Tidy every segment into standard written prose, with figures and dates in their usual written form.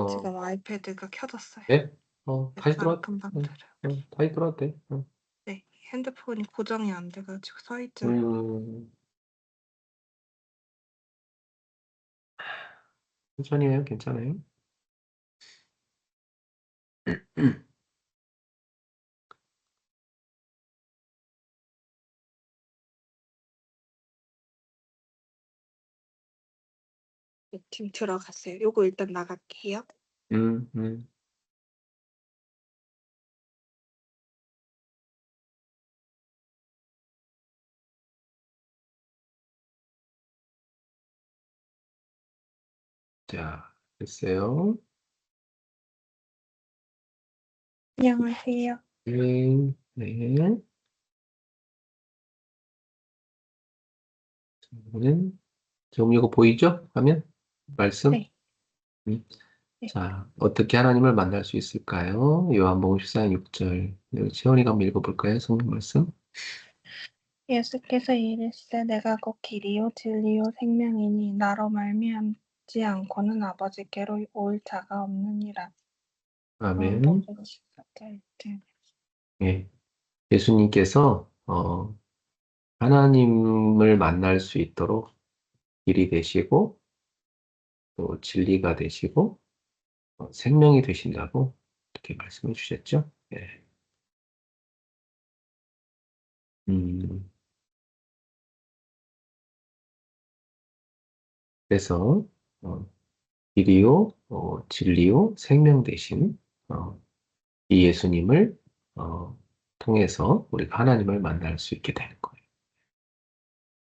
지금 아이패드가 켜졌어요. 네? 다시 됐어요. 들어와. 금방 응, 들어요. 응, 다시 들어와도 돼. 응. 네. 핸드폰이 고정이 안 돼 가지고 서 있잖아요. 음, 천천히 해요. 괜찮아요. 네 지금 들어갔어요. 요거 일단 나갈게요. 음, 음. 자, 됐어요. 안녕하세요. 네. 이거는 지금 이거 보이죠? 화면? 말씀? 네. 음. 네. 자, 어떻게 하나님을 만날 수 있을까요? 요한복음 14장 6절. 채원이가 한번 읽어볼까요? 성경 말씀? 예수께서 이르시되 내가 곧 길이요 진리요 생명이니 나로 말미암지 않고는 아버지께로 올 자가 없느니라. 아멘. 요한복음 14장 6절. 예. 예수님께서, 하나님을 만날 수 있도록 길이 되시고, 또 진리가 되시고, 생명이 되신다고 이렇게 말씀해 주셨죠? 예. 음, 그래서, 어, 길이요, 진리요, 생명 되신, 어, 이 예수님을, 통해서 우리가 하나님을 만날 수 있게 되는 거예요.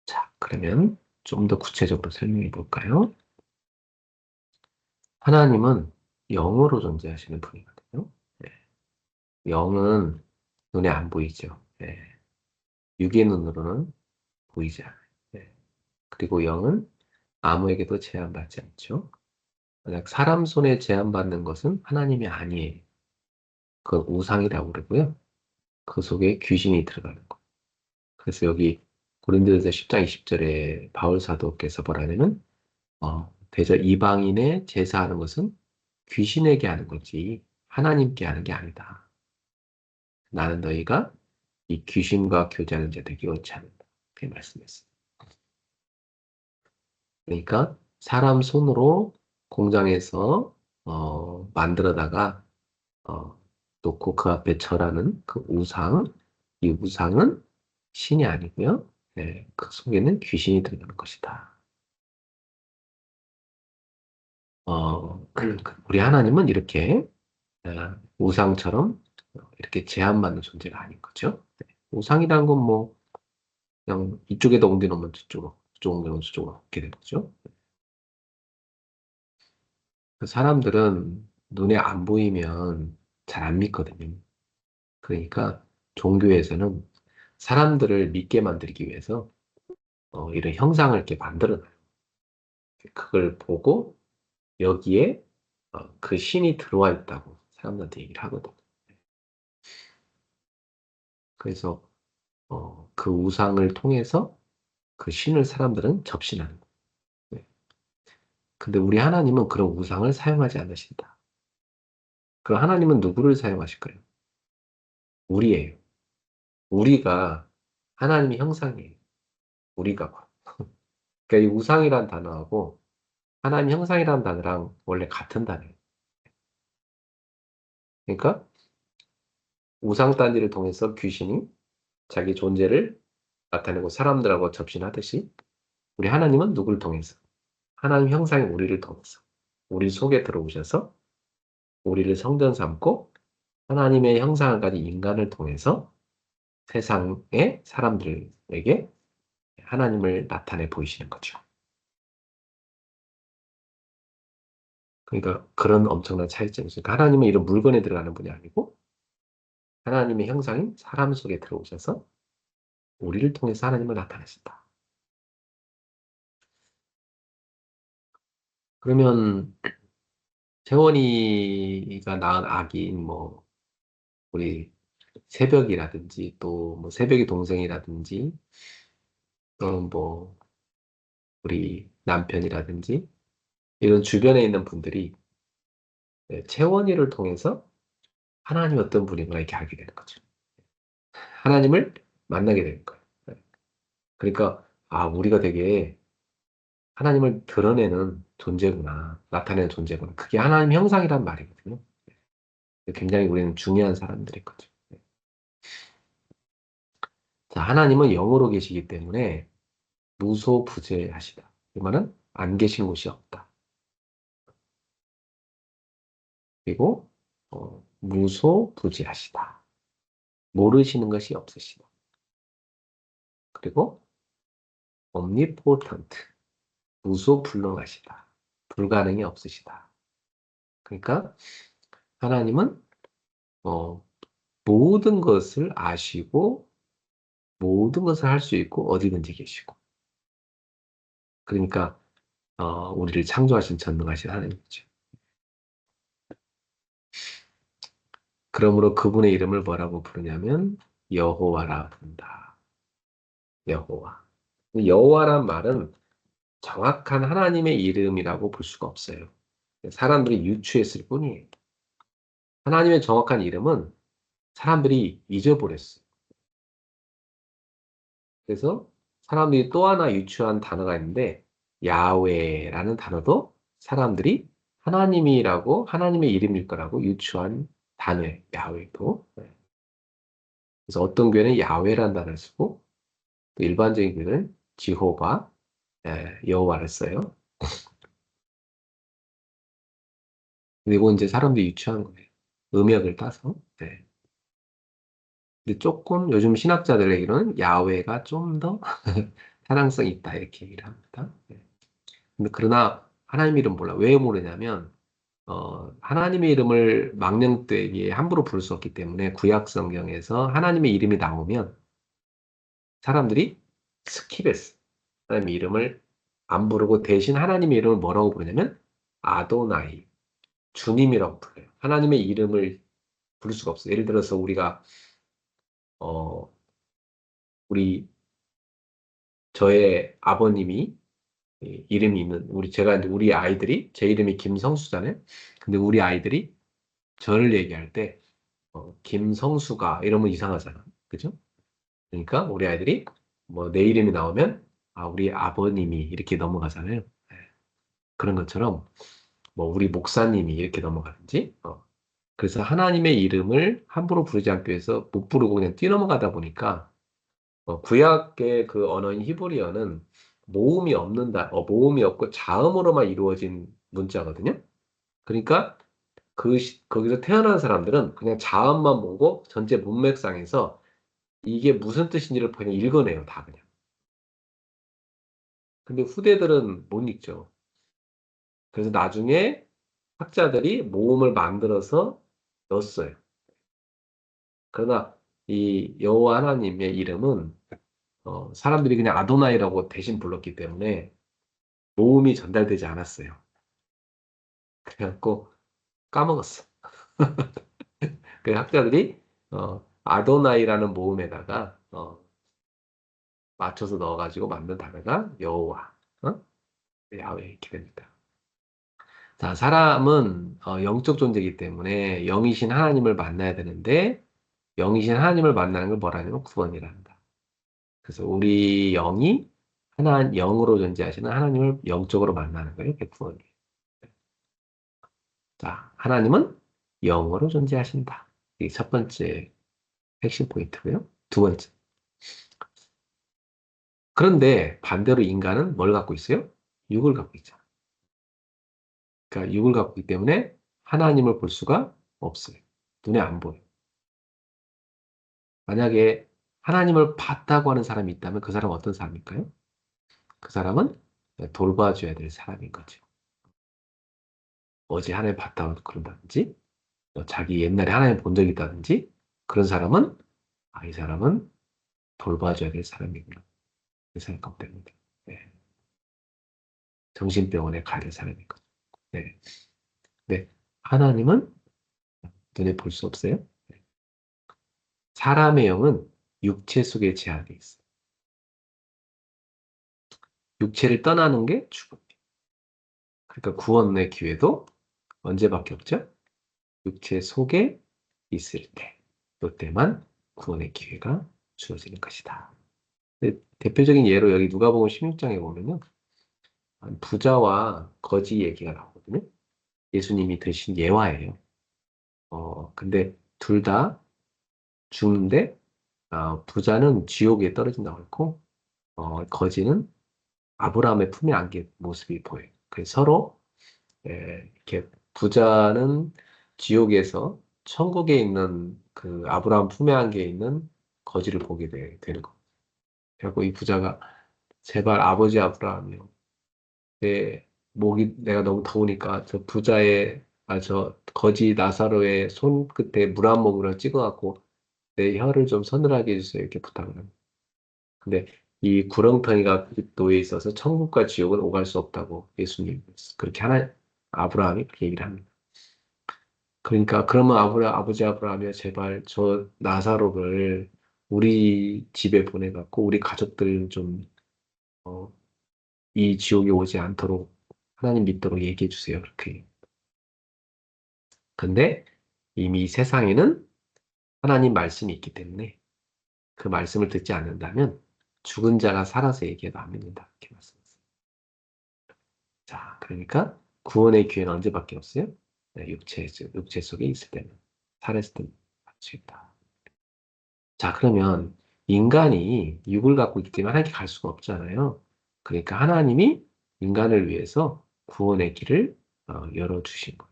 자, 그러면 좀 더 구체적으로 설명해 볼까요? 하나님은 영으로 존재하시는 분이거든요. 네. 영은 눈에 안 보이죠. 네. 육의 눈으로는 보이지 않아요. 네. 그리고 영은 아무에게도 제한받지 않죠. 만약 사람 손에 제한받는 것은 하나님이 아니에요. 그건 우상이라고 그러고요. 그 속에 귀신이 들어가는 거예요. 그래서 여기 고린도전서 10장 20절에 바울 사도께서 뭐라냐면 대저 이방인의 제사하는 것은 귀신에게 하는 거지 하나님께 하는 게 아니다. 나는 너희가 이 귀신과 교제하는 자 되기 원치 않는다. 그렇게 말씀했어요. 그러니까 사람 손으로 공장에서 만들어다가 어, 놓고 그 앞에 절하는 그 우상, 이 우상은 신이 아니고요. 네, 그 속에는 귀신이 들어가는 것이다. 우리 하나님은 이렇게 우상처럼 이렇게 제한받는 존재가 아닌 거죠. 네. 우상이라는 건 뭐 그냥 이쪽에다 옮겨놓으면 저쪽으로, 저쪽 옮겨놓으면 저쪽으로 얻게 되는 거죠. 그 사람들은 눈에 안 보이면 잘 안 믿거든요. 그러니까 종교에서는 사람들을 믿게 만들기 위해서 이런 형상을 이렇게 만들어놔요. 그걸 보고 여기에 그 신이 들어와 있다고 사람들한테 얘기를 하거든요. 그래서 그 우상을 통해서 그 신을 사람들은 접신하는 거예요. 네. 근데 우리 하나님은 그런 우상을 사용하지 않으신다. 그럼 하나님은 누구를 사용하실까요? 우리예요. 우리가 하나님의 형상이에요. 우리가 봐. 그러니까 이 우상이란 단어하고 하나님 형상이란 단어랑 원래 같은 단어예요. 그러니까 우상 단지를 통해서 귀신이 자기 존재를 나타내고 사람들하고 접신하듯이 우리 하나님은 누구를 통해서? 하나님 형상인 우리를 통해서 우리 속에 들어오셔서 우리를 성전 삼고 하나님의 형상을 가진 인간을 통해서 세상의 사람들에게 하나님을 나타내 보이시는 거죠. 그러니까 그런 엄청난 차이점이 있어요. 그러니까 하나님은 이런 물건에 들어가는 분이 아니고 하나님의 형상인 사람 속에 들어오셔서 우리를 통해서 하나님을 나타내신다. 그러면 재원이가 낳은 아기인 뭐 우리 새벽이라든지 또 뭐 새벽의 동생이라든지 또 뭐 우리 남편이라든지 이런 주변에 있는 분들이 체원이를 통해서 하나님이 어떤 분인가 이렇게 알게 되는 거죠. 하나님을 만나게 되는 거예요. 그러니까 우리가 되게 하나님을 드러내는 존재구나, 나타내는 존재구나. 그게 하나님 형상이란 말이거든요. 굉장히 우리는 중요한 사람들인 거죠. 자, 하나님은 영으로 계시기 때문에 무소부재하시다. 이 말은 안 계신 곳이 없다. 그리고 무소부재하시다. 모르시는 것이 없으시다. 그리고 omnipotent, 무소불능하시다. 불가능이 없으시다. 그러니까 하나님은 모든 것을 아시고 모든 것을 할 수 있고 어디든지 계시고, 그러니까 우리를 창조하신 전능하신 하나님이죠. 그러므로 그분의 이름을 뭐라고 부르냐면 여호와라 부른다. 여호와. 여호와란 말은 정확한 하나님의 이름이라고 볼 수가 없어요. 사람들이 유추했을 뿐이에요. 하나님의 정확한 이름은 사람들이 잊어버렸어요. 그래서 사람들이 또 하나 유추한 단어가 있는데 야훼라는 단어도 사람들이 하나님이라고, 하나님의 이름일 거라고 유추한 단어예요. 야훼도. 그래서 어떤 교회는 야훼라는 단어를 쓰고 또 일반적인 교회는 지호바, 여호와를 써요. 그리고 이제 사람들이 유추한 거예요. 음역을 따서. 네. 근데 조금 요즘 신학자들에게는 야훼가 좀 더 타당성이 있다 이렇게 얘기를 합니다. 네. 근데 그러나 하나님 이름 몰라. 왜 모르냐면 하나님의 이름을 망령되게 함부로 부를 수 없기 때문에 구약 성경에서 하나님의 이름이 나오면 사람들이 스킵했어. 하나님의 이름을 안 부르고 대신 하나님의 이름을 뭐라고 부르냐면 아도나이, 주님이라고 불러요. 하나님의 이름을 부를 수가 없어요. 예를 들어서 우리가 어, 우리 저의 아버님이 이름이 있는 제가 이제 우리 아이들이 제 이름이 김성수잖아요. 근데 우리 아이들이 저를 얘기할 때 김성수가 이러면 이상하잖아. 그죠? 그러니까 우리 아이들이 뭐 내 이름이 나오면 우리 아버님이 이렇게 넘어가잖아요. 네. 그런 것처럼 뭐 우리 목사님이 이렇게 넘어가든지 그래서 하나님의 이름을 함부로 부르지 않기 위해서 못 부르고 그냥 뛰어넘어가다 보니까 구약의 그 언어인 히브리어는 모음이 없고 자음으로만 이루어진 문자거든요. 그러니까 거기서 태어난 사람들은 그냥 자음만 보고 전체 문맥상에서 이게 무슨 뜻인지를 그냥 읽어내요, 다 그냥. 근데 후대들은 못 읽죠. 그래서 나중에 학자들이 모음을 만들어서 넣었어요. 그러나 이 여호와 하나님의 이름은 사람들이 그냥 아도나이라고 대신 불렀기 때문에 모음이 전달되지 않았어요. 그래갖고 까먹었어. 그 학자들이 아도나이라는 모음에다가 맞춰서 넣어가지고 만든 단어가 여호와, 야훼 이렇게 됩니다. 자, 사람은 영적 존재이기 때문에 영이신 하나님을 만나야 되는데 영이신 하나님을 만나는 걸 뭐라 하냐면 구원이라 한다. 그래서 우리 영이 영으로 존재하시는 하나님을 영적으로 만나는 거예요. 그게 구원이에요. 자, 하나님은 영으로 존재하신다. 이게 첫 번째 핵심 포인트고요. 두 번째. 그런데 반대로 인간은 뭘 갖고 있어요? 육을 갖고 있죠. 그러니까 육을 갖고 있기 때문에 하나님을 볼 수가 없어요. 눈에 안 보여요. 만약에 하나님을 봤다고 하는 사람이 있다면 그 사람은 어떤 사람일까요? 그 사람은 돌봐줘야 될 사람인 거죠. 어제 하나님 봤다고 그런다든지, 자기 옛날에 하나님 본 적이 있다든지, 그런 사람은, 이 사람은 돌봐줘야 될 사람이구나. 그 생각 때문에. 네. 정신병원에 가야 될 사람인 거죠. 네. 네. 하나님은 눈에 볼 수 없어요. 네. 사람의 영은 육체 속에 제한이 있어요. 육체를 떠나는 게 죽음이에요. 그러니까 구원의 기회도 언제밖에 없죠? 육체 속에 있을 때, 이때만 구원의 기회가 주어지는 것이다. 근데 대표적인 예로 여기 누가복음 16장에 보면요, 부자와 거지 얘기가 나오거든요. 예수님이 드신 예화예요. 근데 둘 다 죽는데, 부자는 지옥에 떨어진다고 했고, 거지는 아브라함의 품에 안긴 모습이 보여요. 그래서 서로 이렇게 부자는 지옥에서 천국에 있는 그 아브라함 품에 안겨 있는 거지를 보게 되는 거. 그리고 이 부자가 제발 아버지 아브라함이요. 내 목이 내가 너무 더우니까 저 거지 나사로의 손끝에 물 한 모금을 찍어갖고 내 혀를 좀 서늘하게 해주세요. 이렇게 부탁을 합니다. 근데 이 구렁텅이가 놓여 있어서 천국과 지옥은 오갈 수 없다고 예수님 그렇게 아브라함이 그렇게 얘기를 합니다. 그러니까 그러면 아버지 아브라함이야 제발 저 나사로를 우리 집에 보내갖고 우리 가족들 좀 이 지옥에 오지 않도록 하나님 믿도록 얘기해 주세요. 그렇게. 근데 이미 세상에는 하나님 말씀이 있기 때문에 그 말씀을 듣지 않는다면 죽은 자가 살아서 얘기해도 안 믿는다. 이렇게 말씀하셨어요. 자, 그러니까 구원의 기회는 언제밖에 없어요? 네, 육체 속에 있을 때는, 살았을 때는 할수 있다. 자, 그러면 인간이 육을 갖고 있기 때문에 하나님께 갈 수가 없잖아요. 그러니까 하나님이 인간을 위해서 구원의 길을 열어주신 거예요.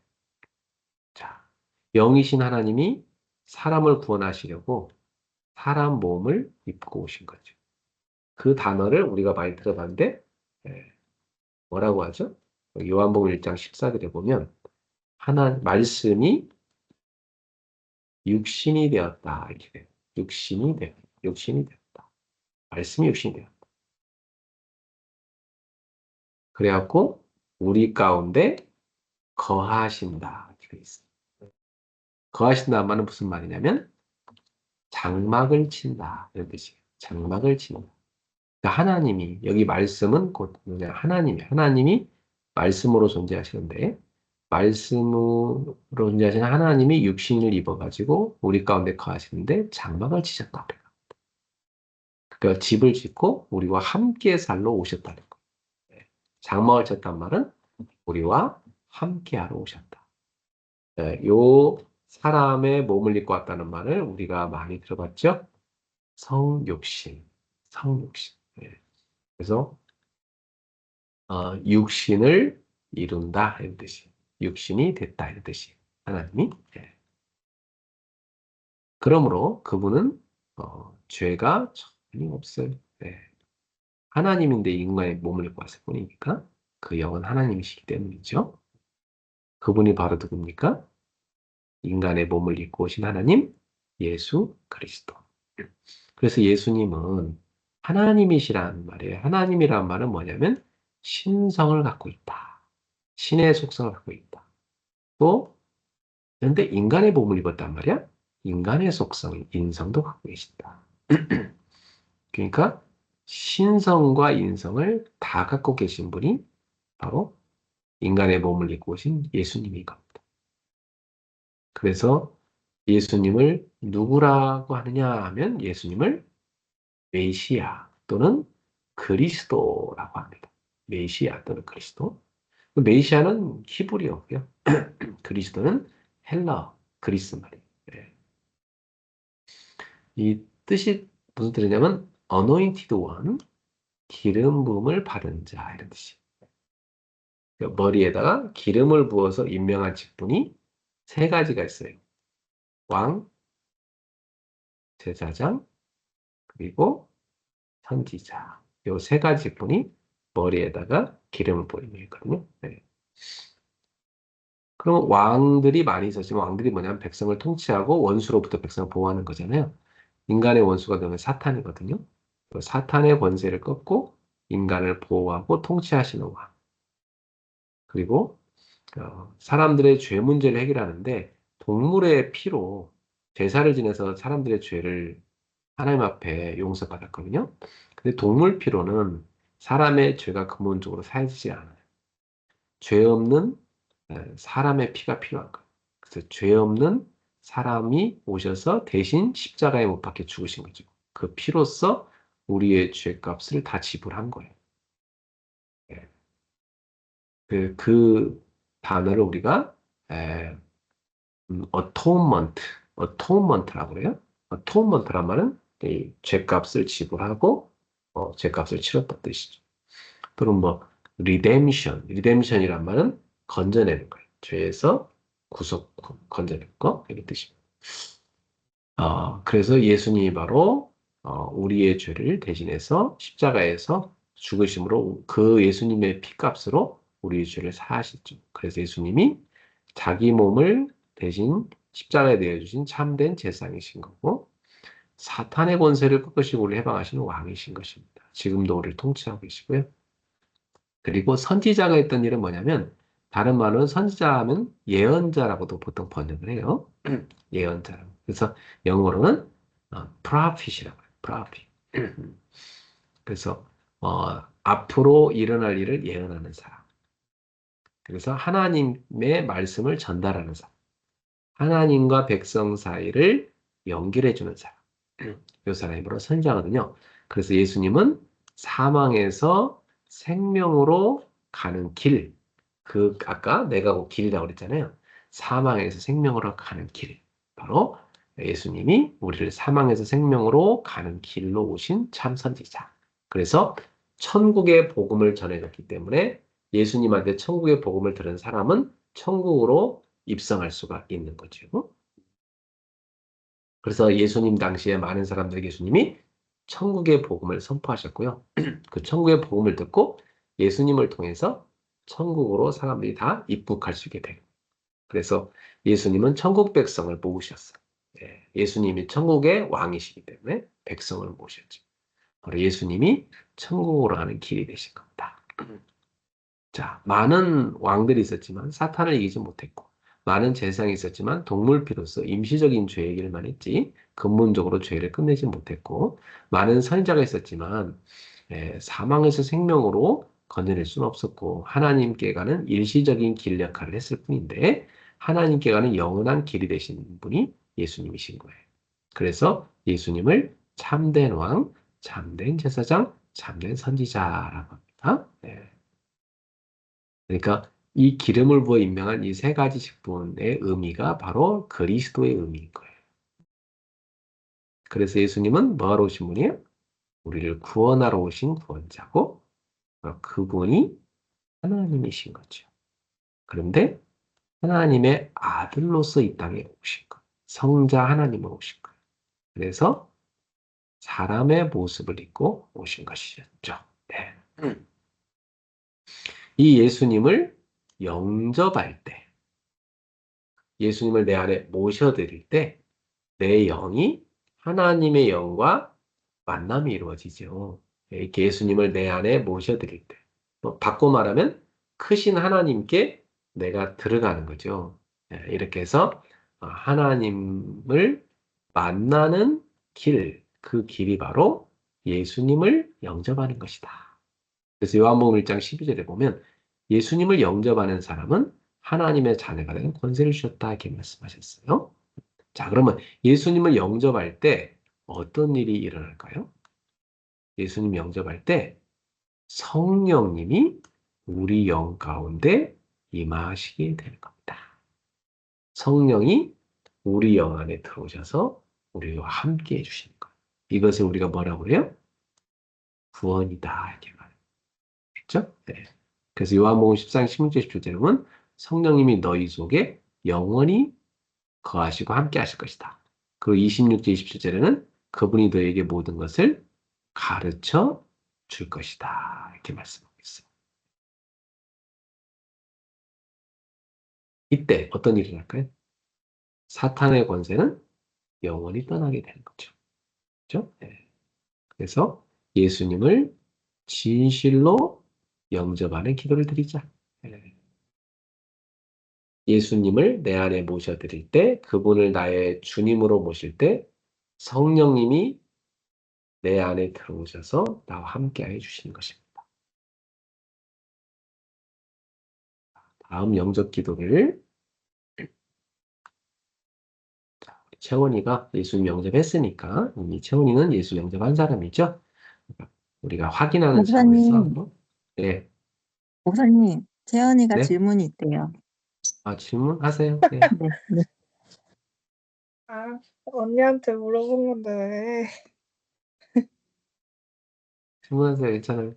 자, 영이신 하나님이 사람을 구원하시려고 사람 몸을 입고 오신 거죠. 그 단어를 우리가 많이 들어봤는데, 뭐라고 하죠? 요한복음 1장 14절에 보면, 말씀이 육신이 되었다. 이렇게 돼요. 육신이 되었다. 말씀이 육신이 되었다. 그래갖고, 우리 가운데 거하신다. 이렇게 돼 있어요. 거하신다는 말은 무슨 말이냐면, 장막을 친다. 이런 뜻이에요. 장막을 친다. 그러니까 하나님이, 여기 말씀은 곧 뭐냐, 하나님이 말씀으로 존재하시는데, 말씀으로 존재하시는 하나님이 육신을 입어가지고 우리 가운데 거하시는데 장막을 치셨다. 그러니까 집을 짓고 우리와 함께 살러 오셨다는 거예요. 네. 장막을 쳤단 말은 우리와 함께 하러 오셨다. 요 사람의 몸을 입고 왔다는 말을 우리가 많이 들어봤죠? 성육신. 네. 그래서 육신을 이룬다 이런 뜻이. 육신이 됐다 이런 뜻이. 하나님이. 네. 그러므로 그분은 죄가 전혀 없어요. 네. 하나님인데 인간의 몸을 입고 왔을 뿐이니까 그 영은 하나님이시기 때문이죠. 그분이 바로 누굽니까? 인간의 몸을 입고 오신 하나님, 예수 그리스도. 그래서 예수님은 하나님이시라는 말이에요. 하나님이란 말은 뭐냐면 신성을 갖고 있다. 신의 속성을 갖고 있다. 또 그런데 인간의 몸을 입었단 말이야. 인간의 속성, 인성도 갖고 계신다. 그러니까 신성과 인성을 다 갖고 계신 분이 바로 인간의 몸을 입고 오신 예수님인 겁니다. 그래서 예수님을 누구라고 하느냐 하면 예수님을 메시아 또는 그리스도라고 합니다. 메시아 또는 그리스도. 메시아는 히브리어고요. 그리스도는 헬라, 그리스 말이에요. 네. 이 뜻이 무슨 뜻이냐면 anointed one, 기름 부음을 받은 자 이런 뜻이에요. 그러니까 머리에다가 기름을 부어서 임명한 직분이 세 가지가 있어요. 왕, 제사장, 그리고 선지자. 요 세 가지 직분이 머리에다가 기름을 부으는 거거든요. 네. 그럼 왕들이 많이 있었지만 왕들이 뭐냐면 백성을 통치하고 원수로부터 백성을 보호하는 거잖아요. 인간의 원수가 되면 사탄이거든요. 그 사탄의 권세를 꺾고 인간을 보호하고 통치하시는 왕. 그리고 사람들의 죄 문제를 해결하는데 동물의 피로 제사를 지내서 사람들의 죄를 하나님 앞에 용서받았거든요. 근데 동물 피로는 사람의 죄가 근본적으로 사해지지 않아요. 죄 없는 사람의 피가 필요한 거예요. 그래서 죄 없는 사람이 오셔서 대신 십자가에 못 박혀 죽으신 거죠. 그 피로써 우리의 죄값을 다 지불한 거예요. 예. 그 단어를 우리가 atonement라고 그래요. atonement란 말은 이 죄값을 지불하고 죄값을 치렀다는 뜻이죠. 또는 뭐 redemption이란 말은 건져내는 거예요. 죄에서 건져내는 거 이런 뜻입니다. 그래서 예수님이 바로 우리의 죄를 대신해서 십자가에서 죽으심으로 그 예수님의 피값으로 우리의 죄를 사하셨죠. 그래서 예수님이 자기 몸을 대신 십자가에 내어주신 참된 제사장이신 거고 사탄의 권세를 꺾으시고 우리를 해방하시는 왕이신 것입니다. 지금도 우리를 통치하고 계시고요. 그리고 선지자가 했던 일은 뭐냐면 다른 말로는 선지자하면 예언자라고도 보통 번역을 해요. 예언자. 그래서 영어로는 prophet이라고 해요. prophet. 그래서 앞으로 일어날 일을 예언하는 사람. 그래서 하나님의 말씀을 전달하는 사람. 하나님과 백성 사이를 연결해주는 사람. 이 사람이 바로 선지자거든요. 그래서 예수님은 사망에서 생명으로 가는 길. 아까 내가 그 길이라고 그랬잖아요. 사망에서 생명으로 가는 길. 바로 예수님이 우리를 사망에서 생명으로 가는 길로 오신 참 선지자. 그래서 천국의 복음을 전해줬기 때문에 예수님한테 천국의 복음을 들은 사람은 천국으로 입성할 수가 있는 거죠. 그래서 예수님 당시에 많은 사람들에게 예수님이 천국의 복음을 선포하셨고요. 그 천국의 복음을 듣고 예수님을 통해서 천국으로 사람들이 다 입국할 수 있게 되고. 그래서 예수님은 천국 백성을 모으셨어요. 예수님이 천국의 왕이시기 때문에 백성을 모으셨죠. 바로 예수님이 천국으로 가는 길이 되신 겁니다. 자, 많은 왕들이 있었지만 사탄을 이기지 못했고, 많은 제사장이 있었지만 동물 피로서 임시적인 죄 얘기를만 했지, 근본적으로 죄를 끝내지 못했고, 많은 선지자가 있었지만, 사망에서 생명으로 건져낼 수는 없었고, 하나님께 가는 일시적인 길 역할을 했을 뿐인데, 하나님께 가는 영원한 길이 되신 분이 예수님이신 거예요. 그래서 예수님을 참된 왕, 참된 제사장, 참된 선지자라고 합니다. 네. 그러니까 이 기름을 부어 임명한 이 세 가지 직분의 의미가 바로 그리스도의 의미인 거예요. 그래서 예수님은 뭐하러 오신 분이에요? 우리를 구원하러 오신 구원자고 그분이 하나님이신 거죠. 그런데 하나님의 아들로서 이 땅에 오신 거예요. 성자 하나님으로 오신 거예요. 그래서 사람의 모습을 입고 오신 것이었죠. 네. 이 예수님을 영접할 때, 예수님을 내 안에 모셔드릴 때, 내 영이 하나님의 영과 만남이 이루어지죠. 이렇게 예수님을 내 안에 모셔드릴 때. 바꿔 말하면 크신 하나님께 내가 들어가는 거죠. 이렇게 해서 하나님을 만나는 길, 그 길이 바로 예수님을 영접하는 것이다. 그래서 요한복음 1장 12절에 보면 예수님을 영접하는 사람은 하나님의 자녀가 되는 권세를 주셨다 이렇게 말씀하셨어요. 자, 그러면 예수님을 영접할 때 어떤 일이 일어날까요? 예수님 영접할 때 성령님이 우리 영 가운데 임하시게 되는 겁니다. 성령이 우리 영 안에 들어오셔서 우리와 함께 해주시는 거예요. 이것을 우리가 뭐라고 그래요? 구원이다 이렇게 말했죠. 네. 그래서 요한복음 14장 16절 17절에 보면 성령님이 너희 속에 영원히 거하시고 함께 하실 것이다. 그리고 26절 27절에는 그분이 너에게 모든 것을 가르쳐 줄 것이다. 이렇게 말씀하고 있어요. 이때 어떤 일이 날까요? 사탄의 권세는 영원히 떠나게 되는 거죠. 그렇죠? 네. 그래서 예수님을 진실로 영접하는 기도를 드리자. 네. 예수님을 내 안에 모셔드릴 때, 그분을 나의 주님으로 모실 때 성령님이 내 안에 들어오셔서 나와 함께 해주시는 것입니다. 다음 영접 기도를 채원이가 예수님 영접했으니까 이미 채원이는 예수 영접한 사람이죠. 그러니까 우리가 확인하는 차원에서 목사님, 한번 네, 목사님, 재현이가 네, 질문이 있대요. 질문하세요. 네, 네, 네. 아, 언니한테 물어본 건데 왜? 질문하세요. 괜찮아요.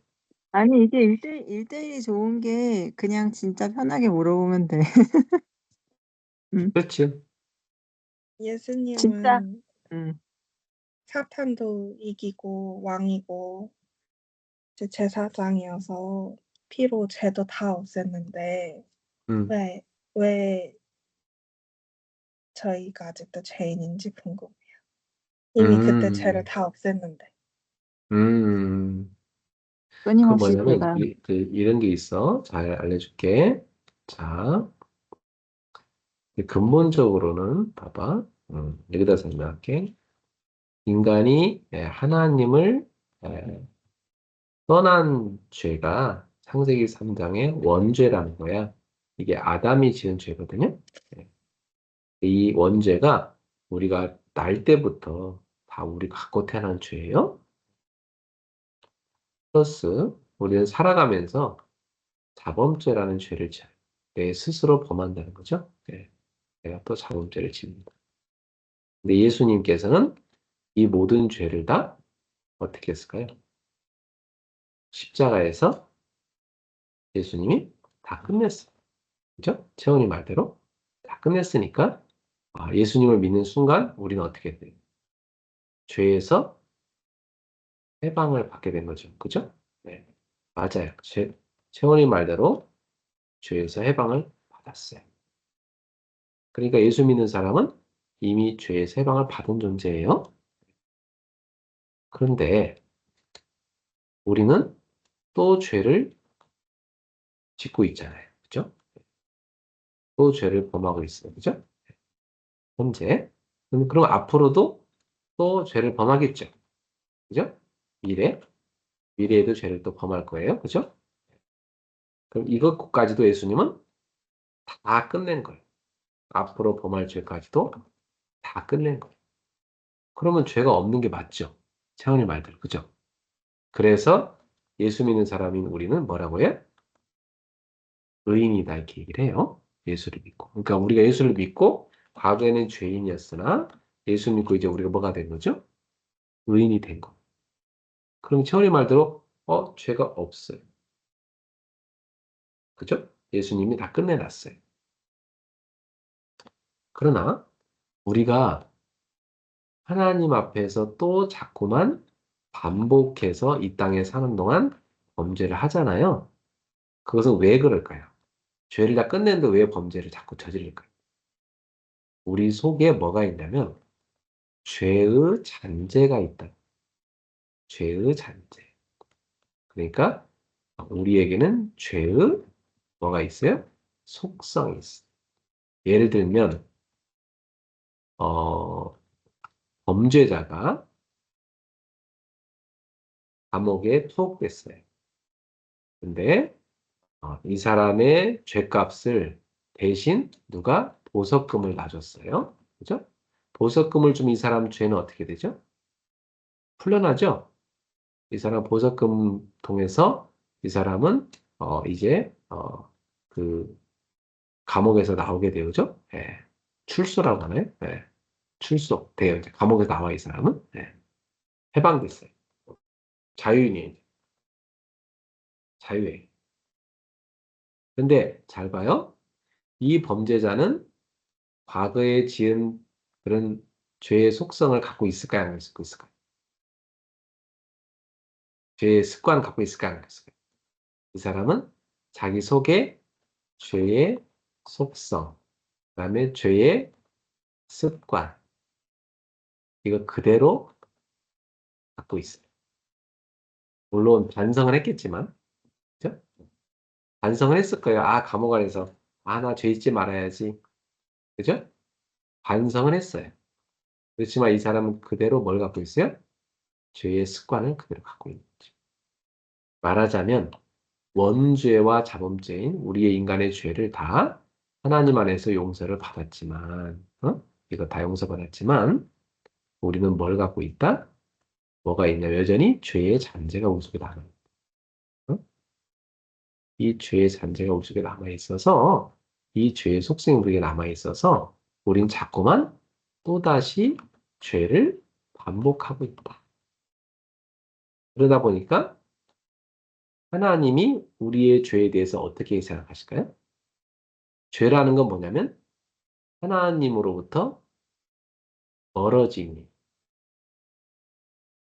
아니, 이게 1대1이 좋은 게 그냥 진짜 편하게 물어보면 돼. 그렇지. 진짜. 예수님은 사탄도 이기고 왕이고 이제 제사장이어서 피로 죄도 다 없앴는데 음, 왜 저희가 아직도 죄인인지 궁금해요. 이미 그때 죄를 음, 다 없앴는데. 음. 그 끊임없이 뭐냐면 제가 이런 게 있어. 잘 알려줄게. 자, 근본적으로는 봐봐. 여기다 설명할게. 인간이 하나님을 떠난 죄가 창세기 3장의 원죄라는 거야. 이게 아담이 지은 죄거든요. 예. 이 원죄가 우리가 날 때부터 다 우리 갖고 태어난 죄예요. 플러스 우리는 살아가면서 자범죄라는 죄를 내 스스로 범한다는 거죠. 예. 내가 또 자범죄를 짓는다. 근데 예수님께서는 이 모든 죄를 다 어떻게 했을까요? 십자가에서 예수님이 다 끝냈어요. 그죠? 채원이 말대로 다 끝냈으니까 예수님을 믿는 순간 우리는 어떻게 돼요? 죄에서 해방을 받게 된 거죠. 그죠? 네. 맞아요. 채원이 말대로 죄에서 해방을 받았어요. 그러니까 예수 믿는 사람은 이미 죄에서 해방을 받은 존재예요. 그런데 우리는 또 죄를 짓고 있잖아요. 그죠? 또 죄를 범하고 있어요. 그죠? 현재. 그럼 앞으로도 또 죄를 범하겠죠. 그죠? 미래에도 죄를 또 범할 거예요. 그죠? 그럼 이것까지도 예수님은 다 끝낸 거예요. 앞으로 범할 죄까지도 다 끝낸 거예요. 그러면 죄가 없는 게 맞죠? 차원이 말대로. 그죠? 그래서 예수 믿는 사람인 우리는 뭐라고 해요? 의인이다 이렇게 얘기를 해요. 예수를 믿고. 그러니까 우리가 예수를 믿고 과거에는 죄인이었으나 예수 믿고 이제 우리가 뭐가 된 거죠? 의인이 된 거. 그럼 차원이 말대로 죄가 없어요. 그죠? 예수님이 다 끝내놨어요. 그러나 우리가 하나님 앞에서 또 자꾸만 반복해서 이 땅에 사는 동안 범죄를 하잖아요. 그것은 왜 그럴까요? 죄를 다 끝냈는데 왜 범죄를 자꾸 저지를까요? 우리 속에 뭐가 있냐면 죄의 잔재가 있다. 죄의 잔재. 그러니까 우리에게는 죄의 뭐가 있어요? 속성이 있어요. 예를 들면 어, 범죄자가 감옥에 투옥됐어요. 근데 이 사람의 죄값을 대신 누가 보석금을 놔줬어요. 그죠? 보석금을 준 이 사람 죄는 어떻게 되죠? 풀려나죠? 이 사람 보석금 통해서 이 사람은 이제 그 감옥에서 나오게 되죠. 예. 출소라고 하나요? 예. 출소돼요. 이제 감옥에서 나와 이 사람은 예. 해방됐어요. 자유인이에요. 자유예요. 근데 잘 봐요. 이 범죄자는 과거에 지은 그런 죄의 속성을 갖고 있을까요? 안 갖고 있을까요? 죄의 습관을 갖고 있을까요? 안 갖고 있을까요? 이 사람은 자기 속에 죄의 속성, 그다음에 죄의 습관, 이거 그대로 갖고 있어요. 물론 반성을 했겠지만, 그죠? 반성을 했을 거예요. 감옥 안에서, 나 죄 짓지 말아야지. 그죠? 반성을 했어요. 그렇지만 이 사람은 그대로 뭘 갖고 있어요? 죄의 습관을 그대로 갖고 있는 거죠. 말하자면, 원죄와 자범죄인 우리의 인간의 죄를 다 하나님 안에서 용서를 받았지만, 이거 다 용서받았지만 우리는 뭘 갖고 있다? 뭐가 있냐? 여전히 죄의 잔재가 우리 속에 남아. 어? 이 죄의 잔재가 우리 속에 남아 있어서 이 죄의 속성이 우리에게 남아 있어서 우린 자꾸만 또다시 죄를 반복하고 있다. 그러다 보니까 하나님이 우리의 죄에 대해서 어떻게 생각하실까요? 죄라는 건 뭐냐면 하나님으로부터 멀어짐이.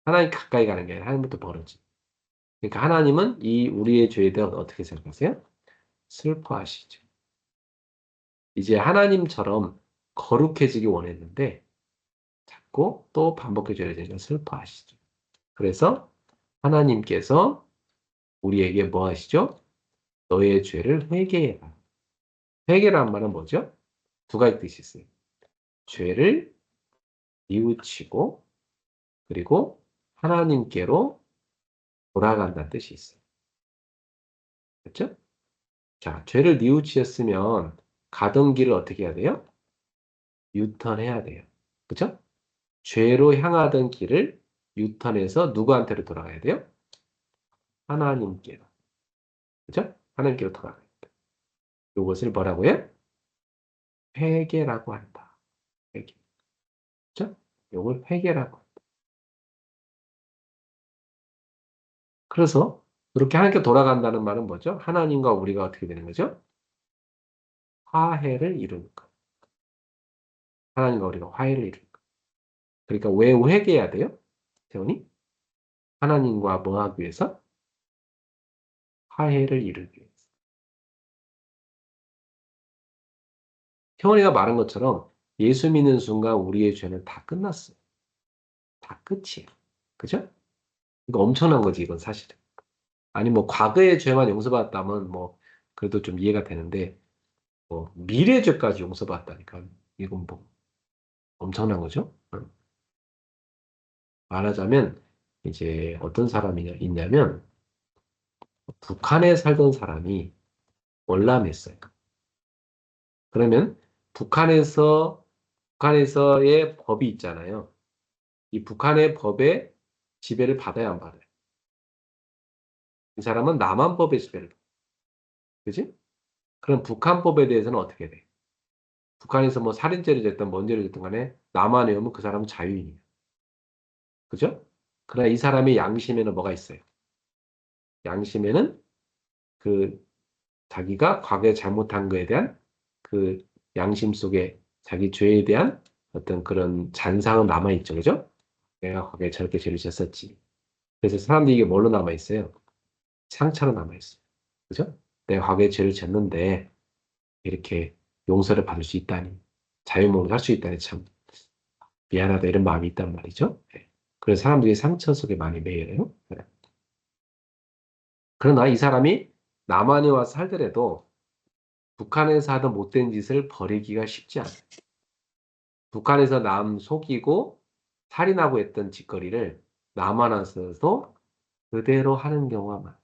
하나님 가까이 가는 게 아니라 하나님부터 멀어짐. 그러니까 하나님은 이 우리의 죄에 대해 어떻게 생각하세요? 슬퍼하시죠. 이제 하나님처럼 거룩해지기 원했는데 자꾸 또 반복해줘야 되니까 슬퍼하시죠. 그래서 하나님께서 우리에게 뭐 하시죠? 너의 죄를 회개해라. 회개라는 말은 뭐죠? 두 가지 뜻이 있어요. 죄를 뉘우치고 그리고 하나님께로 돌아간다는 뜻이 있어요. 그렇죠? 자, 죄를 뉘우치었으면 가던 길을 어떻게 해야 돼요? 유턴해야 돼요. 그렇죠? 죄로 향하던 길을 유턴해서 누구한테로 돌아가야 돼요? 하나님께로. 그렇죠? 하나님께로 돌아가야 돼요. 이것을 뭐라고요? 회개라고 한다. 회개. 그렇죠? 이걸 회개라고 한다. 그래서 그렇게 하나님께 돌아간다는 말은 뭐죠? 하나님과 우리가 어떻게 되는 거죠? 화해를 이루는 것. 하나님과 우리가 화해를 이루는 것. 그러니까 왜 회개해야 돼요? 태원이? 하나님과 뭐 하기 위해서? 화해를 이루기 위해서. 태원이가 말한 것처럼 예수 믿는 순간 우리의 죄는 다 끝났어요. 다 끝이에요. 그죠? 이거 엄청난 거지, 이건 사실은. 아니, 뭐, 과거의 죄만 용서받았다면, 뭐, 그래도 좀 이해가 되는데, 뭐, 미래 죄까지 용서받았다니까. 이건 뭐, 엄청난 거죠? 응. 말하자면, 이제, 어떤 사람이 있냐면, 북한에 살던 사람이 월남했어요. 그러면, 북한에서의 법이 있잖아요. 이 북한의 법에 지배를 받아야 안 받아요? 이 사람은 남한법의 지배를 받아요. 그지? 그럼 북한법에 대해서는 어떻게 돼? 북한에서 뭐 살인죄를 졌든 뭔 죄를 졌든 간에 남한에 오면 그 사람은 자유인이에요. 그죠? 그러나 이 사람의 양심에는 뭐가 있어요? 양심에는 그 자기가 과거에 잘못한 거에 대한 그 양심 속에 자기 죄에 대한 어떤 그런 잔상은 남아있죠. 그죠? 내가 과거에 저렇게 죄를 졌었지. 그래서 사람들이 이게 뭘로 남아있어요? 상처로 남아있어요. 그죠? 내가 과거에 죄를 졌는데 이렇게 용서를 받을 수 있다니, 자유몸으로 살 수 있다니 참 미안하다 이런 마음이 있단 말이죠. 네. 그래서 사람들이 상처 속에 많이 매여요. 네. 그러나 이 사람이 남한에 와서 살더라도 북한에서 하던 못된 짓을 버리기가 쉽지 않아요. 북한에서 남 속이고 살인하고 했던 짓거리를 남한 와서도 그대로 하는 경우가 많아요.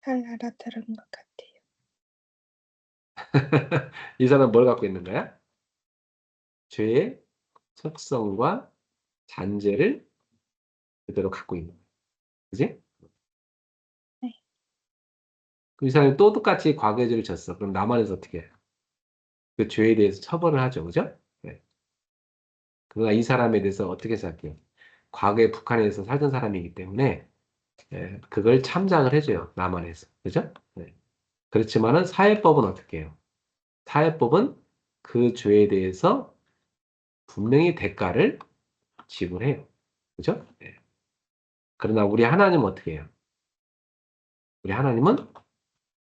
잘 알아들은 것 같아요. 이 사람은 뭘 갖고 있는 거야? 죄의 속성과 잔재를 그대로 갖고 있는 거야. 그지? 네. 그 이 사람이 또 똑같이 과거의 죄를 졌어. 그럼 남한에서 어떻게 해요? 그 죄에 대해서 처벌을 하죠. 그죠? 네. 그러나 이 사람에 대해서 어떻게 생각해요? 과거에 북한에서 살던 사람이기 때문에 그걸 참작을 해줘요. 남한에서. 그죠? 네. 그렇지만은 사회법은 어떻게 해요? 사회법은 그 죄에 대해서 분명히 대가를 지불해요. 그죠? 네. 그러나 우리 하나님은 어떻게 해요? 우리 하나님은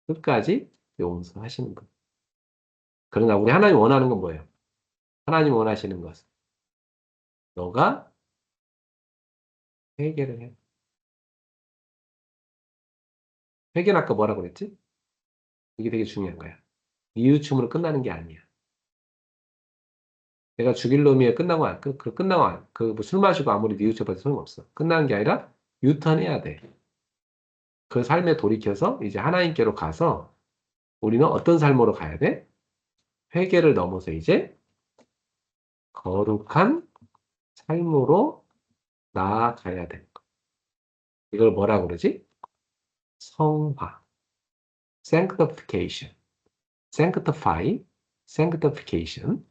끝까지 용서하시는 거예요. 그러나 우리 하나님 원하는 건 뭐예요? 하나님 원하시는 것은 너가 회개를 해. 회개는 아까 뭐라고 그랬지? 이게 되게 중요한 거야. 이웃춤으로 끝나는 게 아니야. 내가 죽일 놈이야 끝나고 끝나고 뭐 술 마시고 아무리 뉘우쳐봐도 소용없어. 끝나는 게 아니라 유턴해야 돼. 그 삶에 돌이켜서 이제 하나님께로 가서 우리는 어떤 삶으로 가야 돼? 회개를 넘어서 이제 거룩한 삶으로 나아가야 되는 거. 이걸 뭐라고 그러지? 성화, sanctification, sanctify, sanctification.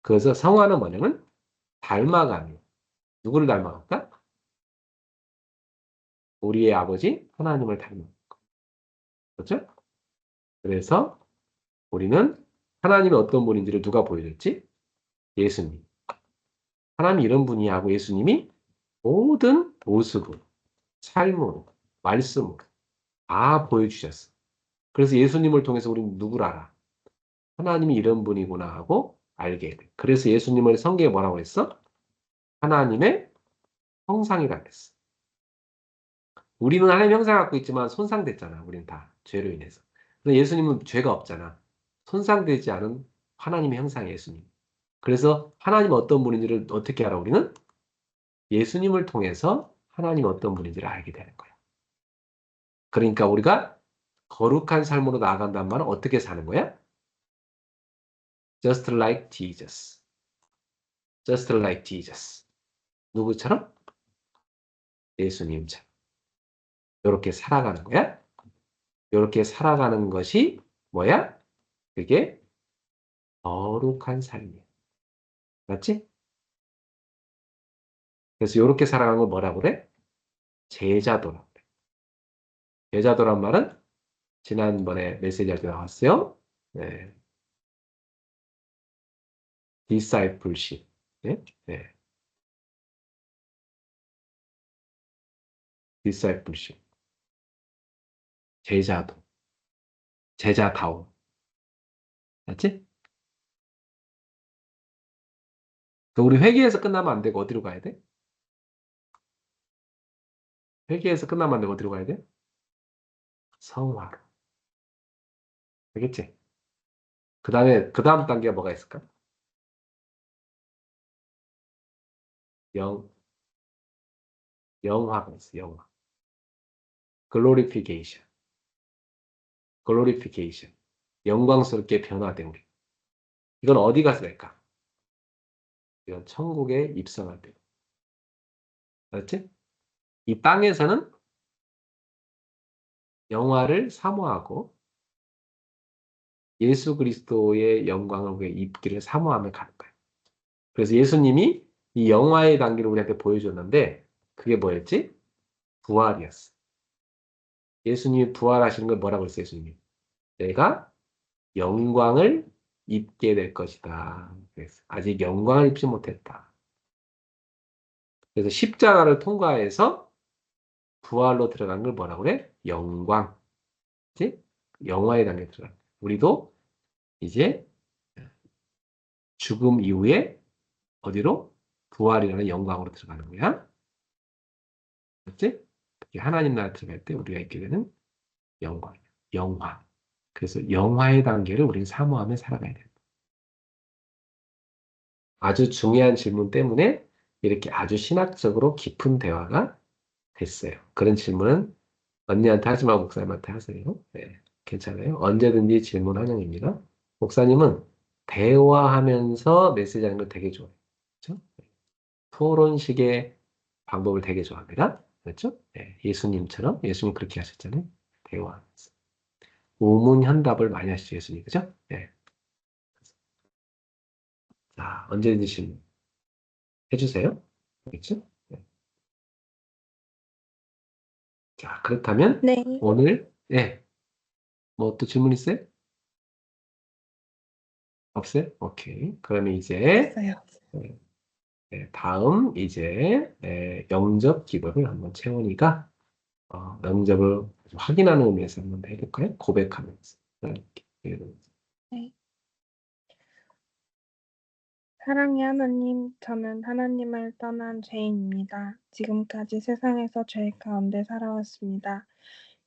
그래서 성화는 뭐냐면 닮아가는. 누구를 닮아갈까? 우리의 아버지 하나님을 닮는 거. 그렇죠? 그래서 우리는 하나님이 어떤 분인지를 누가 보여줬지? 예수님. 하나님이 이런 분이 하고 예수님이 모든 모습으로, 삶으로, 말씀으로 다 보여주셨어. 그래서 예수님을 통해서 우리는 누구를 알아? 하나님이 이런 분이구나 하고 알게 돼. 그래서 예수님을 성경에 뭐라고 했어? 하나님의 형상이라고 했어. 우리는 하나님의 형상을 갖고 있지만 손상됐잖아. 우리는 다 죄로 인해서. 근데 예수님은 죄가 없잖아. 손상되지 않은 하나님의 형상이 예수님. 그래서 하나님은 어떤 분인지를 어떻게 알아? 우리는 예수님을 통해서 하나님이 어떤 분인지를 알게 되는 거야. 그러니까 우리가 거룩한 삶으로 나아간다는 말은 어떻게 사는 거야? Just like Jesus. Just like Jesus. 누구처럼? 예수님처럼. 이렇게 살아가는 거야. 이렇게 살아가는 것이 뭐야? 그게 거룩한 삶이야. 맞지? 그래서 이렇게 살아가는 걸 뭐라고 그래? 제자도라고 그래. 제자도란 말은 지난번에 메시지 할 때 나왔어요. 네. discipleship. 네? 네. discipleship. 제자도. 제자다움. 맞지? 우리 회개에서 끝나면 안 되고 어디로 가야 돼? 회개에서 끝나면 안 되고 어디로 가야 돼? 성화로. 알겠지? 그 다음 단계가 뭐가 있을까? 영화가 있어, 영화. glorification. glorification. 영광스럽게 변화된 우리. 이건 어디 가서 될까? 이건 천국에 입성할 때. 알았지? 이 땅에서는 영화를 사모하고 예수 그리스도의 영광을 입기를 사모하며 가는 거예요. 그래서 예수님이 이 영화의 단계를 우리한테 보여줬는데 그게 뭐였지? 부활이었어. 예수님이 부활하시는 걸 뭐라고 했어요, 예수님이? 내가 영광을 입게 될 것이다. 그래서 아직 영광을 입지 못했다. 그래서 십자가를 통과해서 부활로 들어간 걸 뭐라고 그래? 영광. 그치? 영화의 단계에 들어간. 우리도 이제 죽음 이후에 어디로? 부활이라는 영광으로 들어가는 거야. 맞지? 그게 하나님 나라 들어갈 때 우리가 있게 되는 영광, 영화. 그래서 영화의 단계를 우리는 사모하며 살아가야 된다. 아주 중요한 질문 때문에 이렇게 아주 신학적으로 깊은 대화가 됐어요. 그런 질문은 언니한테 하지 말고 목사님한테 하세요. 네, 괜찮아요. 언제든지 질문 환영입니다. 목사님은 대화하면서 메시지하는 걸 되게 좋아해요. 그렇죠? 토론식의 방법을 되게 좋아합니다. 그렇죠? 네, 예수님처럼 예수님 그렇게 하셨잖아요. 대화하면서. 우문현답을 많이 하시죠, 예수님. 그죠? 네. 자, 언제든지 질문 해주세요. 그렇죠? 네. 자, 그렇다면 네. 오늘, 네. 뭐 또 질문 있어요? 없어요? 오케이. 그러면 이제, 있어요. 네, 네, 다음 이제 영접 기도를 한번 채원이가 영접을 확인하는 의미에서 한번 해볼까요? 고백하면서. 이렇게. 네. 사랑의 하나님, 저는 하나님을 떠난 죄인입니다. 지금까지 세상에서 죄 가운데 살아왔습니다.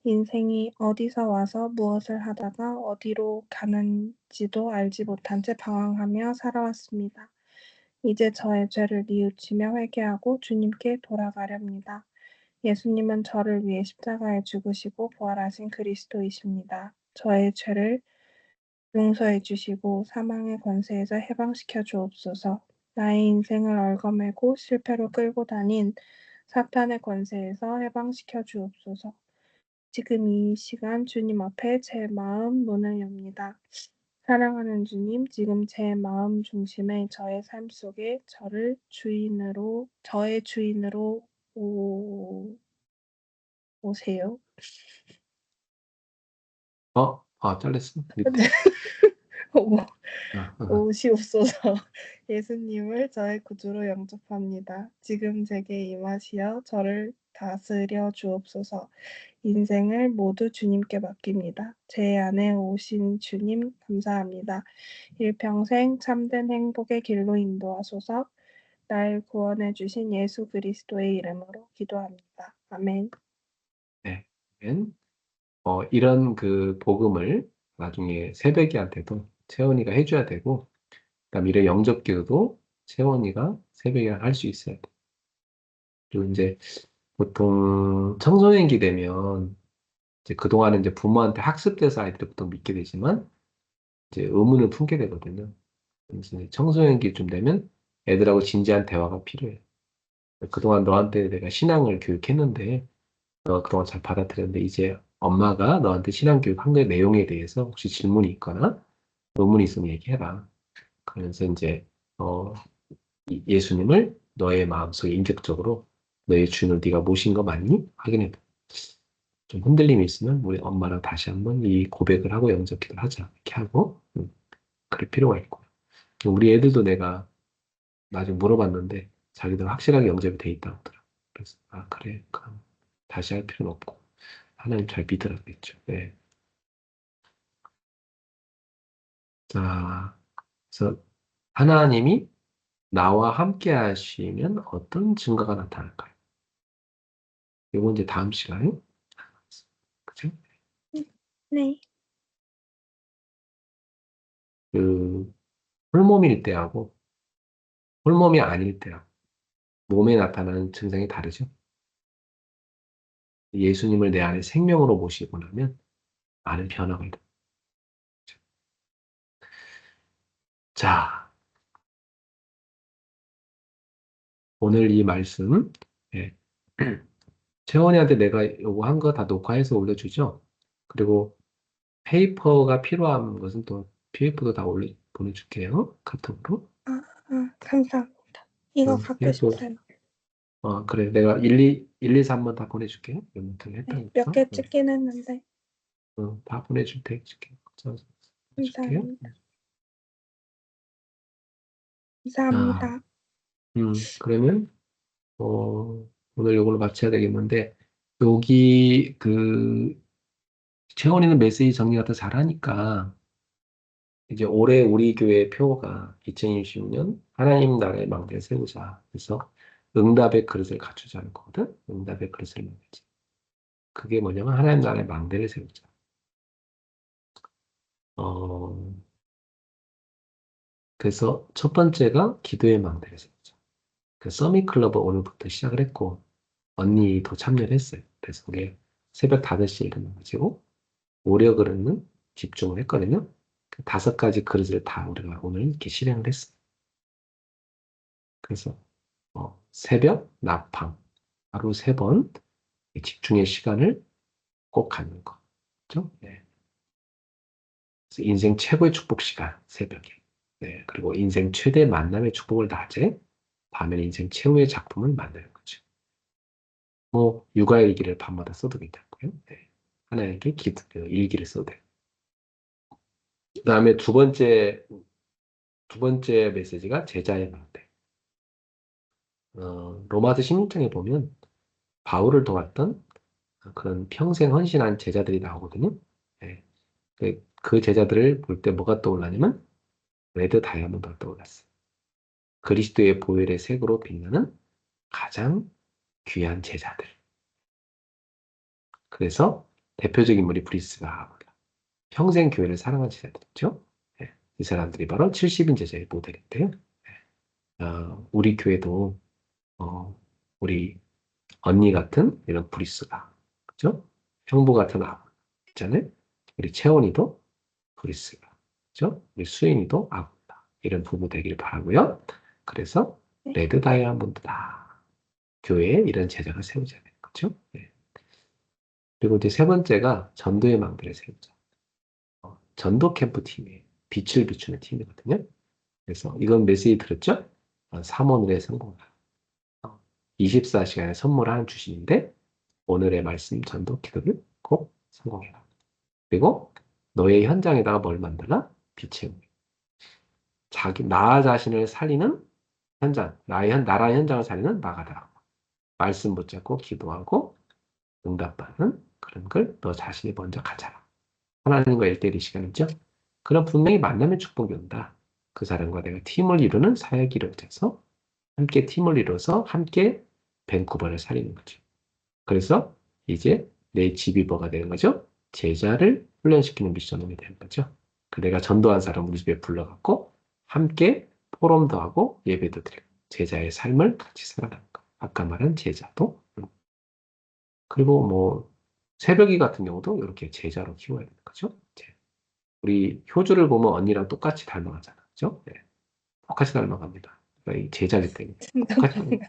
인생이 어디서 와서 무엇을 하다가 어디로 가는지도 알지 못한 채 방황하며 살아왔습니다. 이제 저의 죄를 뉘우치며 회개하고 주님께 돌아가렵니다. 예수님은 저를 위해 십자가에 죽으시고 부활하신 그리스도이십니다. 저의 죄를 용서해 주시고 사망의 권세에서 해방시켜 주옵소서. 나의 인생을 얽어매고 실패로 끌고 다닌 사탄의 권세에서 해방시켜 주옵소서. 지금 이 시간 주님 앞에 제 마음 문을 엽니다. 사랑하는 주님, 지금 제 마음 중심에 저의 삶 속에 저의 주인으로 오세요. 잘렸어. 밑에. 오, 아, 아. 오시옵소서. 예수님을 저의 구주로 영접합니다. 지금 제게 임하시어 저를 다스려 주옵소서. 인생을 모두 주님께 맡깁니다. 제 안에 오신 주님 감사합니다. 일평생 참된 행복의 길로 인도하소서. 날 구원해 주신 예수 그리스도의 이름으로 기도합니다. 아멘. 네. 아멘. 이런 그 복음을 나중에 새벽이한테도 채원이가 해줘야 되고, 그다음 이런 영접 기도도 채원이가 새벽에 할 수 있어야 돼. 그리고 이제 보통 청소년기 되면 이제 그동안은 이제 부모한테 학습돼서 아이들이 보통 믿게 되지만 이제 의문을 품게 되거든요. 그래서 이제 청소년기쯤 되면 애들하고 진지한 대화가 필요해. 그동안 너한테 내가 신앙을 교육했는데 너 그동안 잘 받아들였는데 이제 엄마가 너한테 신앙 교육한 그 내용에 대해서 혹시 질문이 있거나 의문이 있으면 얘기해라. 그러면서 이제 어, 예수님을 너의 마음속에 인격적으로 너의 주인을 네가 모신 거 맞니? 확인해 봐. 좀 흔들림이 있으면 우리 엄마랑 다시 한번 이 고백을 하고 영접 기도를 하자. 이렇게 하고 그럴 필요가 있고. 우리 애들도 내가 나중에 물어봤는데 자기들 확실하게 영접이 돼 있다고 하더라고. 그래서 그래 그럼 다시 할 필요는 없고 하나님 잘 믿으라고 했죠. 네. 자, 그래서 하나님이 나와 함께 하시면 어떤 증거가 나타날까요? 이건 이제 다음 시간에 그죠? 네. 그 홀몸일 때하고 홀몸이 아닐 때하고 몸에 나타나는 증상이 다르죠. 예수님을 내 안에 생명으로 모시고 나면 많은 변화가 있다. 자, 오늘 이 말씀 예. 채원이한테 내가 요거 한 거 다 녹화해서 올려주죠. 그리고 페이퍼가 필요한 것은 또 PF도 다 보내줄게요. 카톡으로. 감사합니다. 이거 응, 갖고 이거 또, 싶어요. 그래. 내가 1, 2, 3번 다 보내줄게. 연락을 네, 했던 몇 것도. 개 찍긴 했는데 다 보내줄 테니까. 보내줄게요. 감사합니다. 자, 감사합니다. 그러면, 오늘 요걸로 마쳐야 되겠는데, 여기, 채원이는 메시지 정리 갖다 잘하니까, 이제 올해 우리 교회 표가 2026년 하나님 나라의 망대를 세우자. 그래서 응답의 그릇을 갖추자는 거거든. 응답의 그릇을 만들자. 그게 뭐냐면 하나님 나라의 망대를 세우자. 어, 그래서 첫 번째가 기도의 망대를 세우자. 그 서밋 클럽을 오늘부터 시작을 했고 언니도 참여를 했어요. 그래서 우리 새벽 5시에 일어나가지고 오려 그릇은 집중을 했거든요. 그 5가지 그릇을 다 우리가 오늘 이렇게 실행을 했어요. 그래서 새벽 나팡 하루 3번 집중의 시간을 꼭 갖는 거. 그죠? 네. 그래서 인생 최고의 축복 시간, 새벽에. 네. 그리고 인생 최대 만남의 축복을 낮에, 밤에 인생 최후의 작품을 만드는 거죠. 뭐, 육아일기를 밤마다 써도 괜찮고요. 네. 하나님께 일기를 써도 돼요. 그 다음에 두 번째 메시지가 제자의 망대. 로마서 16장에 보면 바울을 도왔던 그런 평생 헌신한 제자들이 나오거든요. 네. 그 제자들을 볼 때 뭐가 떠올라냐면 레드 다이아몬드가 떠올랐어요. 그리스도의 보혈의 색으로 빛나는 가장 귀한 제자들. 그래서 대표적인 인물이 브리스가 평생 교회를 사랑한 제자들이죠. 네. 이 사람들이 바로 70인 제자의 모델인데요. 우리 교회도 우리 언니 같은 이런 브리스가 그죠? 형부 같은 아버 있잖아요. 우리 채원이도 브리스가 그죠? 우리 수인이도 아군이다. 이런 부부 되길 바라고요. 그래서 네. 레드 다이아몬드다. 교회에 이런 제자가 세워져야 되는 거죠. 네. 그리고 이제 세 번째가 전도의 망대를 세우자. 전도 캠프 팀이에요. 빛을 비추는 팀이거든요. 그래서 이건 메시지 들었죠? 사모늘의 성공을. 24시간의 선물 하나 주시는데 오늘의 말씀 전도 기도를 꼭 성공해라. 그리고 너의 현장에다가 뭘 만들라? 빛의 우리. 나 자신을 살리는 현장, 나라의 현장을 살리는 나가다. 말씀 붙잡고 기도하고 응답받는 그런 걸 너 자신이 먼저 가져라. 하나님과 일대일 시간이죠. 그럼 분명히 만남의 축복이 온다. 그 사람과 내가 팀을 이루는 사역이 이루어져서 함께 팀을 이뤄서 함께 밴쿠버를 살리는 거죠. 그래서 이제 내 지비버가 되는 거죠. 제자를 훈련시키는 미션이 되는 거죠. 내가 전도한 사람 우리 집에 불러갖고 함께 포럼도 하고 예배도 드리고 제자의 삶을 같이 살아가는 거. 아까 말한 제자도. 그리고 뭐 새벽이 같은 경우도 이렇게 제자로 키워야 되는 거죠. 우리 효주를 보면 언니랑 똑같이 닮아가잖아. 그죠? 네. 똑같이 닮아갑니다. 그러니까 이 제자기 때문에 진짜 똑같이 많이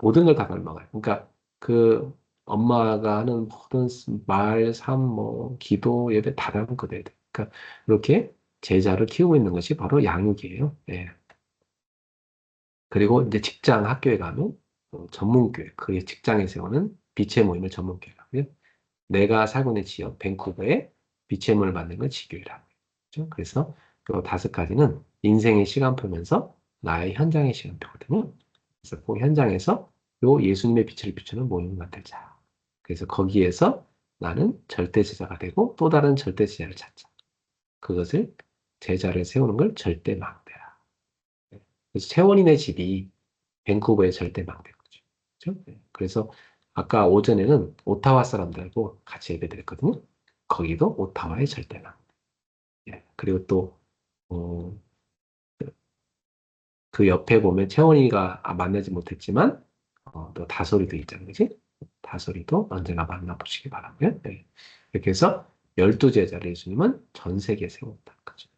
모든 걸 다 닮아가요. 그러니까 그 엄마가 하는 모든 말, 삶, 뭐 기도, 예배 다 닮거든요. 그러니까 이렇게 제자를 키우고 있는 것이 바로 양육이에요. 예. 그리고 이제 직장, 학교에 가면 전문교회, 그 직장에 세우는 빛의 모임을 전문교회라고요. 내가 살고 있는 지역, 밴쿠버에 빛의 모임을 만든 건 지교회라고요. 그렇죠? 그래서 이 다섯 가지는 인생의 시간표면서 나의 현장의 시간표거든요. 그래서 그 현장에서 요 예수님의 빛을 비추는 모임을 만들자. 그래서 거기에서 나는 절대 제자가 되고 또 다른 절대 제자를 찾자. 그것을 제자를 세우는 걸 절대 망대라. 그래서 채원이네 집이 밴쿠버의 절대 망대인 거죠. 그렇죠? 네. 그래서 아까 오전에는 오타와 사람들하고 같이 예배드렸거든요. 거기도 오타와의 절대 망대. 예. 그리고 또 어, 그 옆에 보면 채원이가 만나지 못했지만 또 다솔이도 있잖아요. 그지? 다솔이도 언젠가 만나보시기 바라고요. 네. 이렇게 해서 12제자를 예수님은 전 세계에 세웠다. 그죠?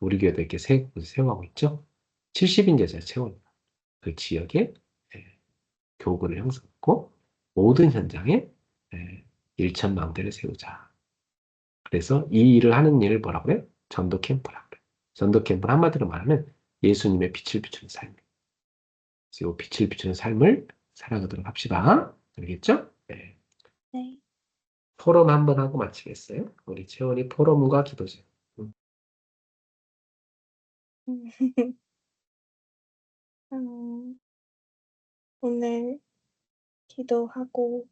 우리 교회도 이렇게 세워가고 있죠. 70인 제자 채원이다. 그 지역에 교구를 형성하고 모든 현장에 일천망대를 세우자. 그래서 이 일을 하는 일을 뭐라고 해요? 전도 캠프라고 그래요. 전도 캠프는 한마디로 말하면 예수님의 빛을 비추는 삶이에요. 그래서 이 빛을 비추는 삶을 살아가도록 합시다. 알겠죠? 네. 네. 포럼 한번 하고 마치겠어요. 우리 채원이 포럼과 기도제. 오늘 기도하고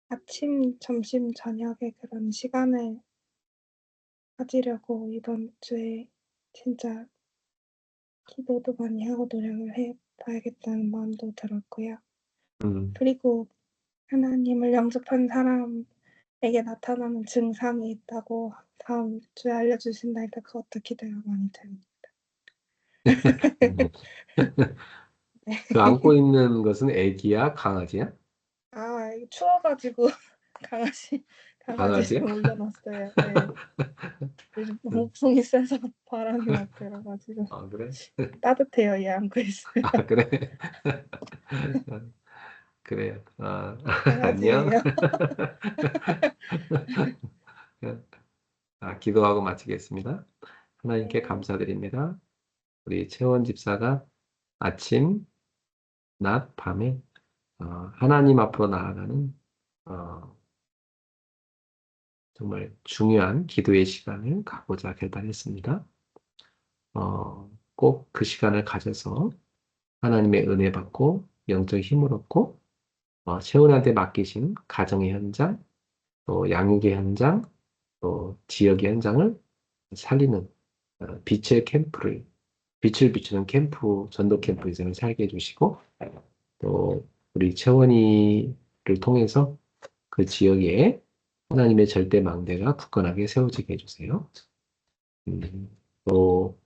아침, 점심, 저녁에 그런 시간을 가지려고 이번 주에 진짜 기도도 많이 하고 노력을 해 봐야겠다는 마음도 들었고요. 음, 그리고 하나님을 영접한 사람에게 나타나는 증상이 있다고 다음 주에 알려주신다니까 그것도 기대가 많이 됩니다. 음. 네. 그 안고 있는 것은 애기야, 강아지야? 아, 이거 추워가지고 강아지를 강아지야? 올려놨어요. 네. 요즘 목송이 세서 바람이 막 들어가지고 아, 그래? 따뜻해요. 얘 안고 있으면. 아, 그래? 그래요. 안녕. 강아지예요. 기도하고 마치겠습니다. 하나님께 네. 감사드립니다. 우리 채원 집사가 아침, 낮, 밤에 하나님 앞으로 나아가는 어, 정말 중요한 기도의 시간을 갖고자 결단했습니다. 꼭 그 시간을 가져서 하나님의 은혜 받고 영적 힘을 얻고 채원한테 맡기신 가정의 현장, 또 양육의 현장, 또 지역의 현장을 살리는 빛의 캠프를 빛을 비추는 캠프, 전도 캠프 인생을 살게 해주시고 또 우리 채원이를 통해서 그 지역에 하나님의 절대 망대가 굳건하게 세워지게 해주세요. 또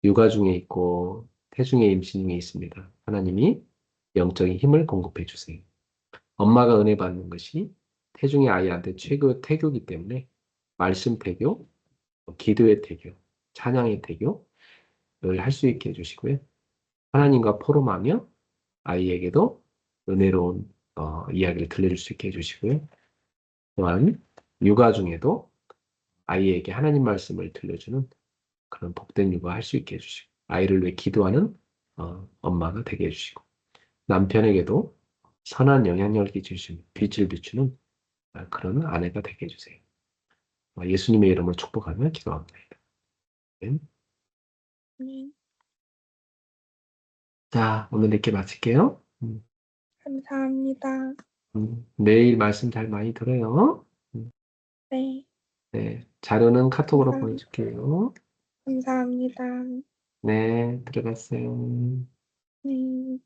육아 중에 있고 태중에 임신 중에 있습니다. 하나님이 영적인 힘을 공급해 주세요. 엄마가 은혜 받는 것이 태중의 아이한테 최고 태교이기 때문에 말씀 태교, 기도의 태교, 찬양의 태교를 할 수 있게 해주시고요. 하나님과 포럼하며 아이에게도 은혜로운 이야기를 들려줄 수 있게 해주시고요. 또한 육아 중에도 아이에게 하나님 말씀을 들려주는 그런 복된 육아 할 수 있게 해주시고 아이를 위해 기도하는 엄마가 되게 해주시고 남편에게도 선한 영향력을 끼치는 빛을 비추는 그런 아내가 되게 해주세요. 예수님의 이름으로 축복하며 기도합니다. 네. 네, 자, 오늘 이렇게 마칠게요. 감사합니다. 내일 말씀 잘 많이 들어요. 네, 네, 자료는 카톡으로 감사, 보내줄게요. 감사합니다. 네, 들어갔어요. 네.